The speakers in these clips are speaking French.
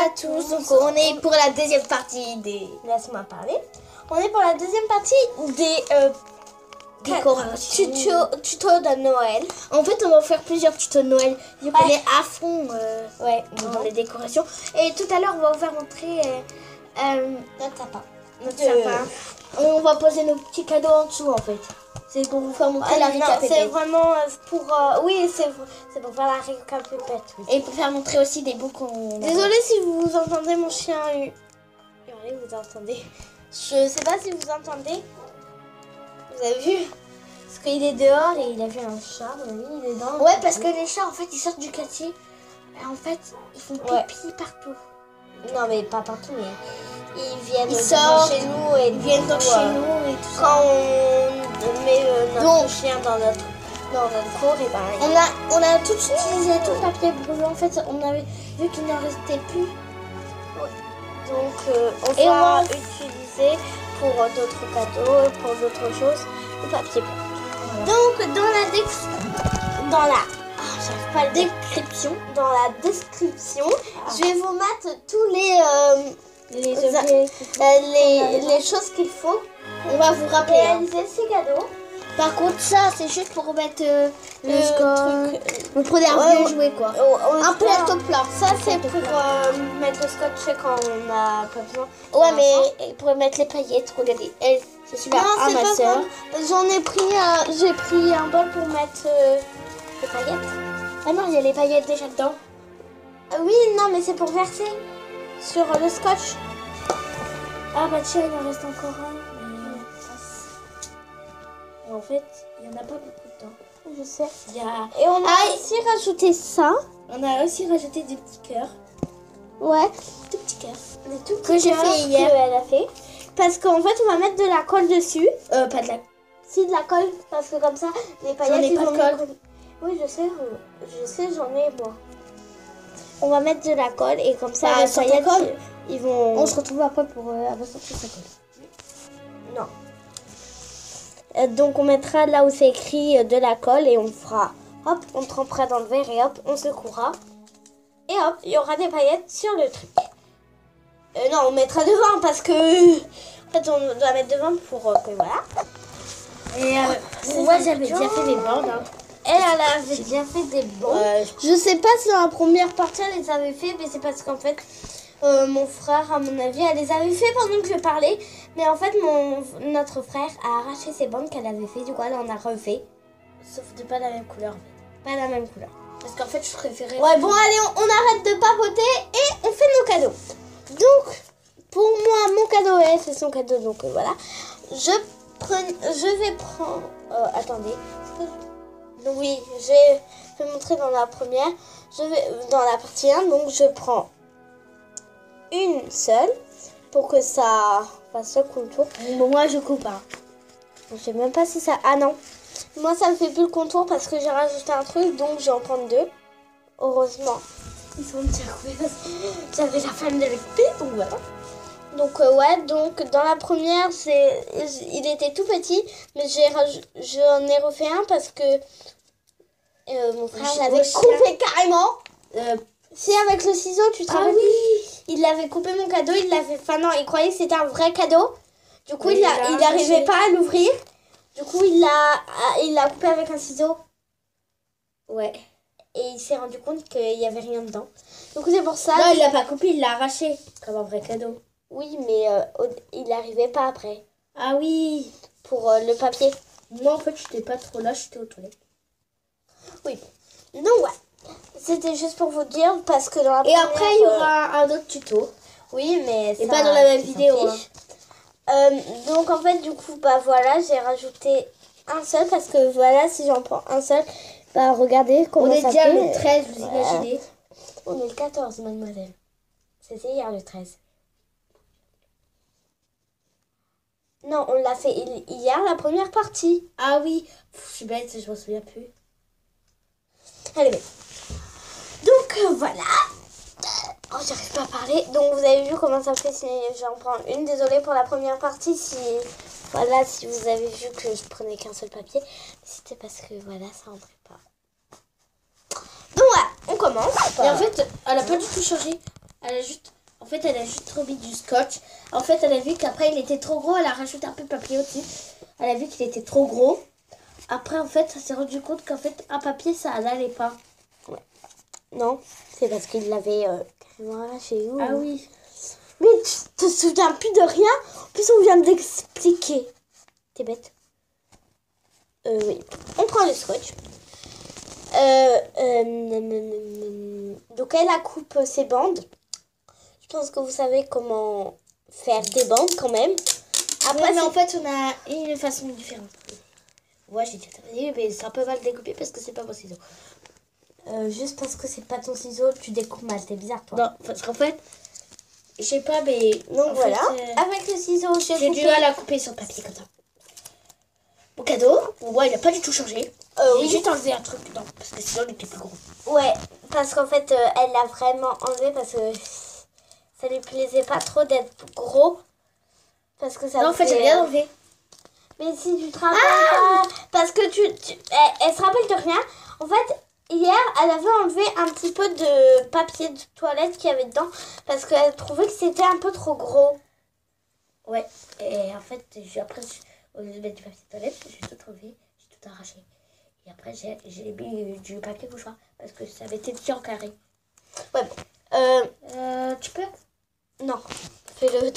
à tous, donc on est pour la deuxième partie des... Laisse-moi parler. On est pour la deuxième partie des tutos de Noël. En fait, on va faire plusieurs tutos de Noël. Vu qu'on est à fond dans les décorations. Et tout à l'heure, on va vous faire montrer Notre sapin. notre sapin. On va poser nos petits cadeaux en dessous, en fait. C'est pour vous faire montrer la récapépète. C'est vraiment pour... oui, c'est pour faire la récapépète. Oui. Et pour faire montrer aussi des bouts qu'on... Désolée si vous entendez mon chien hurler, vous entendez. Je sais pas si vous entendez. Vous avez vu? Parce qu'il est dehors et il a vu un chat. Il est dans Ouais, parce que les chats, en fait, ils sortent du quartier. Et en fait, ils font pipi partout. Non, mais pas partout, mais ils viennent sortent, chez nous et ils viennent dans chez nous et tout ça. Quand on met notre chien dans notre cour, et ben on a tout utilisé, tout le papier brûlant. En fait, on avait vu qu'il n'en restait plus. Donc, on va utiliser pour d'autres cadeaux, pour d'autres choses, le papier blanc. Voilà. Donc, dans la description, je vais vous mettre tous les choses qu'il faut. On va vous rappeler. Réaliser ces cadeaux. Par contre, ça, c'est juste pour mettre le scotch. Vous prenez un vieux jouet, quoi. Un plateau plat. Ça, c'est pour mettre le scotch quand on n'a pas besoin. Ouais, mais pour mettre les paillettes, regardez. C'est super. Non, c'est ma pas soeur. j'ai pris un bol pour mettre les paillettes. Ah non, il y a les paillettes déjà dedans. Oui, non, mais c'est pour verser sur le scotch. Ah bah tiens, il en reste encore un. En fait, il n'y en a pas beaucoup de temps. Je sais. Et on a aussi rajouté ça. On a aussi rajouté des petits cœurs. Ouais. Tout petits cœurs. Des tout petits que j'ai fait hier. Elle a fait. Parce qu'en fait, on va mettre de la colle dessus. Pas de la... Si, de la colle. Parce que comme ça, les paillettes, ils vont pas de colle. Oui, je sais, j'en ai moi. On va mettre de la colle et comme ça, les paillettes, ils vont... On se retrouve après pour avoir sorti sa colle. Non. Donc on mettra là où c'est écrit de la colle et on fera, hop, on trempera dans le verre et hop, on secouera. Et hop, il y aura des paillettes sur le truc. Non, on mettra devant parce que, en fait, on doit mettre devant pour que voilà. Et moi j'avais déjà fait des bandes. Hein. Elle avait déjà fait des bandes. Je sais pas si dans la première partie elle les avait fait, mais c'est parce qu'en fait, mon frère, à mon avis, elle les avait fait pendant que je parlais. Mais en fait, notre frère a arraché ses bandes qu'elle avait fait. Du coup, elle en a refait. Sauf de pas la même couleur. Pas la même couleur. Parce qu'en fait, je préférais... Ouais, bon, allez, on arrête de papoter et on fait nos cadeaux. Donc, pour moi, mon cadeau c'est son cadeau. Donc, voilà. Je vais prendre... attendez. Donc, oui, je vais montrer dans la première. Dans la partie 1, donc je prends une seule pour que ça fasse le contour. Bon, moi je coupe pas. Je sais même pas si ça... Ah non. Moi ça me fait plus le contour parce que j'ai rajouté un truc, donc je vais en prendre deux. Heureusement. Ils sont déjà coupés parce que j'avais la flemme de les couper, donc voilà. Donc ouais, donc dans la première, il était tout petit, mais j'en ai refait un parce que mon frère l'avait coupé carrément. Si avec le ciseau, tu te rappelles? Oui. Il avait coupé mon cadeau, il l'avait... Enfin non, il croyait que c'était un vrai cadeau. Du coup, il n'arrivait pas à l'ouvrir. Du coup, il l'a coupé avec un ciseau. Ouais. Et il s'est rendu compte qu'il n'y avait rien dedans. Du coup, c'est pour ça... Non, il l'a pas coupé, il l'a arraché. Comme un vrai cadeau. Oui, mais il n'arrivait pas après. Ah oui. Pour le papier. Moi, en fait, je n'étais pas trop là, j'étais aux toilettes. Oui. Donc, ouais. C'était juste pour vous dire, parce que dans la première... Et après, il y aura un autre tuto. Oui, mais et pas dans la même vidéo. Hein. Donc, en fait, du coup, bah voilà, j'ai rajouté un seul, parce que voilà, si j'en prends un seul, bah regardez comment ça fait. On est déjà le 13, vous imaginez. On est le 14, mademoiselle. C'était hier le 13. Non, on l'a fait hier, la première partie. Ah oui, je suis bête, je m'en souviens plus. Allez, mais... Donc, voilà. Oh, j'arrive pas à parler. Donc, vous avez vu comment ça fait si j'en prends une. Désolée pour la première partie. Voilà, si vous avez vu que je prenais qu'un seul papier. C'était parce que, voilà, ça rentrait pas. Donc, voilà, on commence. Et en fait, elle a pas du tout changé. En fait, elle a juste remis du scotch. En fait, elle a vu qu'après, il était trop gros. Elle a rajouté un peu de papier au-dessus. Elle a vu qu'il était trop gros. Après, en fait, elle s'est rendu compte qu'en fait, un papier, ça n'allait pas. Ouais. Non, c'est parce qu'il l'avait carrément arraché. Ah oui. Mais tu te souviens plus de rien. En plus, on vient d'expliquer. T'es bête. Oui. On prend le scotch. Donc, elle a coupé ses bandes. Je pense que vous savez comment faire des bandes quand même. Après, ouais, mais en fait, on a une façon différente. Ouais, j'ai dit, mais c'est un peu mal découpé parce que c'est pas mon ciseau. Juste parce que c'est pas ton ciseau, tu découpes mal. T'es bizarre, toi. Non, parce qu'en fait, je sais pas, mais... Donc voilà, avec le ciseau, j'ai du mal à couper sur le papier comme ça. Mon cadeau, ouais, il a pas du tout changé. J'ai juste enlevé un truc dedans, parce que sinon, il était plus gros. Ouais, parce qu'en fait, elle l'a vraiment enlevé parce que ça lui plaisait pas trop d'être gros. Parce que ça non, en fait, j'ai rien enlevé. Mais si tu te rappelles pas, parce que elle se rappelle de rien. En fait, hier, elle avait enlevé un petit peu de papier de toilette qu'il y avait dedans parce qu'elle trouvait que c'était un peu trop gros. Ouais, et en fait, après, au lieu de mettre du papier de toilette, j'ai tout enlevé, j'ai tout arraché. Et après, j'ai mis du papier mouchoir parce que ça avait été petit en carré. Ouais, tu peux? Non, fais-le,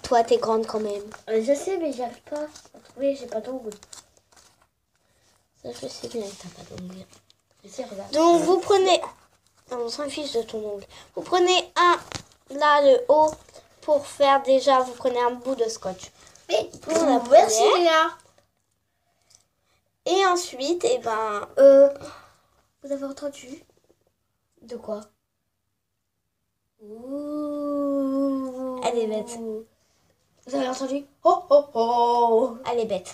toi, t'es grande quand même. Je sais, mais j'arrive pas à trouver, j'ai pas d'ongles. Ça, je sais bien que t'as pas d'ongles. Regarde. Donc, vous prenez... Non, on s'en fiche de ton ongle. Vous prenez là, le haut, pour faire déjà, vous prenez un bout de scotch. Mais pour la merci Léa. Et ensuite, vous avez entendu? De quoi? Ouh. Elle est bête. Vous avez entendu? Oh oh oh. Elle est bête.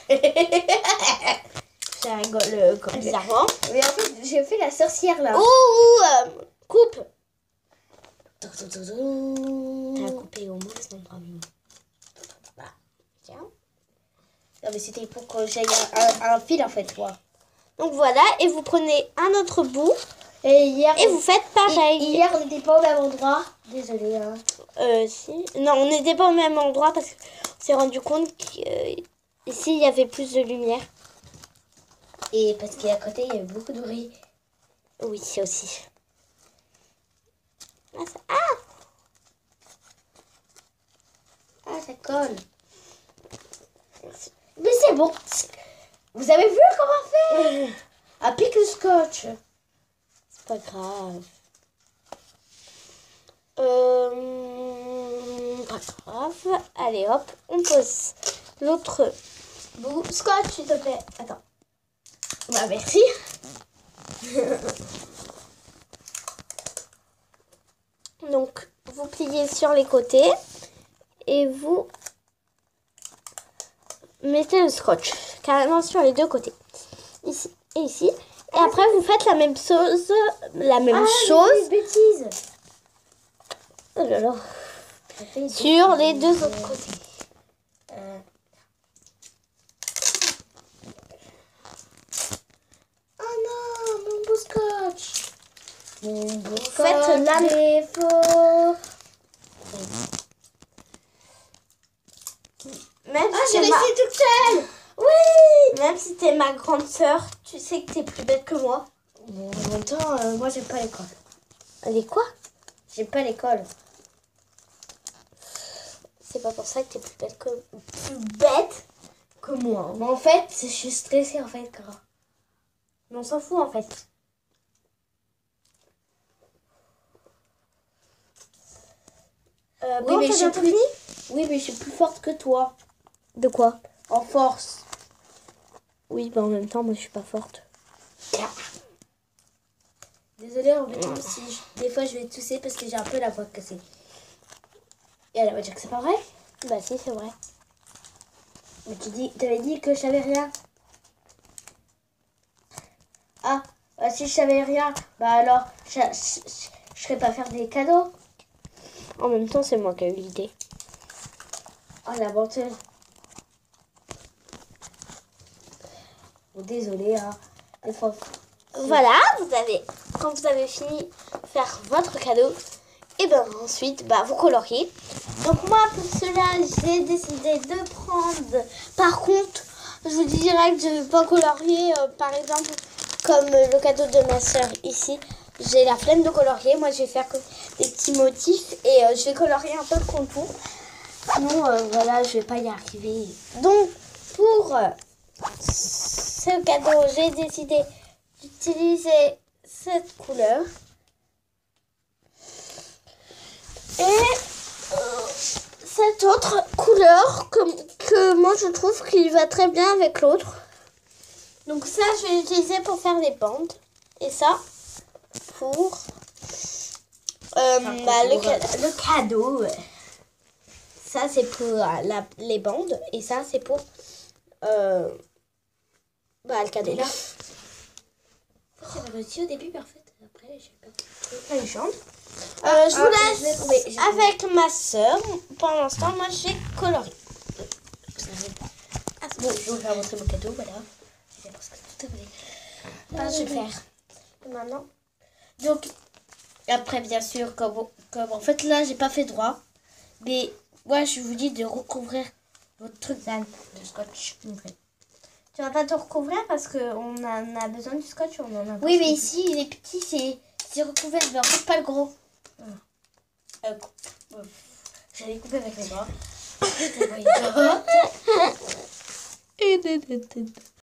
Ça rigole comme bizarrement. Mais en fait, j'ai fait la sorcière là. Ouh, coupe. T'as coupé au mauvais endroit. Tiens. Non mais c'était pour que j'aille un fil en fait, toi. Donc voilà, et vous prenez un autre bout. Et vous faites pareil. Hier, on n'était pas au même endroit. Désolée. Hein. Si. Non, on n'était pas au même endroit parce qu'on s'est rendu compte qu'ici, il y avait plus de lumière. Et parce qu'à côté, il y avait beaucoup de bruit. Oui, c'est aussi. Ah, ça colle. Mais c'est bon. Vous avez vu comment faire? Applique le scotch. C'est pas grave. Pas grave. Allez, hop, on pose l'autre bout. Scotch, s'il te plaît. Attends. Bah, merci. Donc, vous pliez sur les côtés et vous mettez le scotch carrément sur les deux côtés. Ici et ici. Et après, vous faites la même chose. Des bêtises. Oh là là. Sur les deux autres côtés. Oh non, mon beau scotch. Mon beau scotch. Faites la défaut. Même si j'ai réussi toute seule. Oui. Même si t'es ma grande sœur, tu sais que t'es plus bête que moi. Mais en même temps, moi j'aime pas l'école. Elle est quoi? J'aime pas l'école. C'est pas pour ça que t'es plus bête que moi. Mais en fait, je suis stressée en fait, Cara. Mais on s'en fout en fait. Oui, mais je suis plus forte que toi. De quoi? En force. Oui, en même temps, moi je suis pas forte. Désolée, en fait, si des fois je vais tousser parce que j'ai un peu la voix cassée. Et elle va dire que c'est pas vrai? Bah si, c'est vrai. Mais t'avais dit que je savais rien. Ah, bah, si je savais rien, bah alors je serais pas faire des cadeaux. En même temps, c'est moi qui ai eu l'idée. Oh la menteuse. Bon, désolée, hein. Des fois, voilà, quand vous avez fini de faire votre cadeau, Et ben ensuite, vous coloriez. Donc moi, pour cela, j'ai décidé de prendre... Par contre, je vous dis direct, je ne vais pas colorier, par exemple, comme le cadeau de ma soeur ici. J'ai la flemme de colorier. Moi, je vais faire que des petits motifs et je vais colorier un peu le contour. Sinon, voilà, je vais pas y arriver. Donc, pour ce cadeau, j'ai décidé d'utiliser cette couleur. Et cette autre couleur que moi, je trouve qu'il va très bien avec l'autre. Donc ça, je vais l'utiliser pour faire les bandes. Et ça, pour le cadeau. Ça, c'est pour les bandes. Et ça, c'est pour le cadeau. Là, j'avais réussi au début, parfait. Après, je sais pas. Une chambre. Je vous laisse avec ma soeur. Pendant ce temps, moi, j'ai coloré. Bon, je vais vous montrer mon cadeau, voilà. J'ai presque tout abonné. Je vais faire. Maintenant. Donc, après, bien sûr, comme en fait, là, j'ai pas fait droit. Mais moi, je vous dis de recouvrir votre truc de scotch. Tu vas pas tout recouvrir parce qu'on en a besoin du scotch. On en a Oui, mais ici, les petits, c'est recouvert. Mais en fait, pas le gros. J'allais couper avec les bras.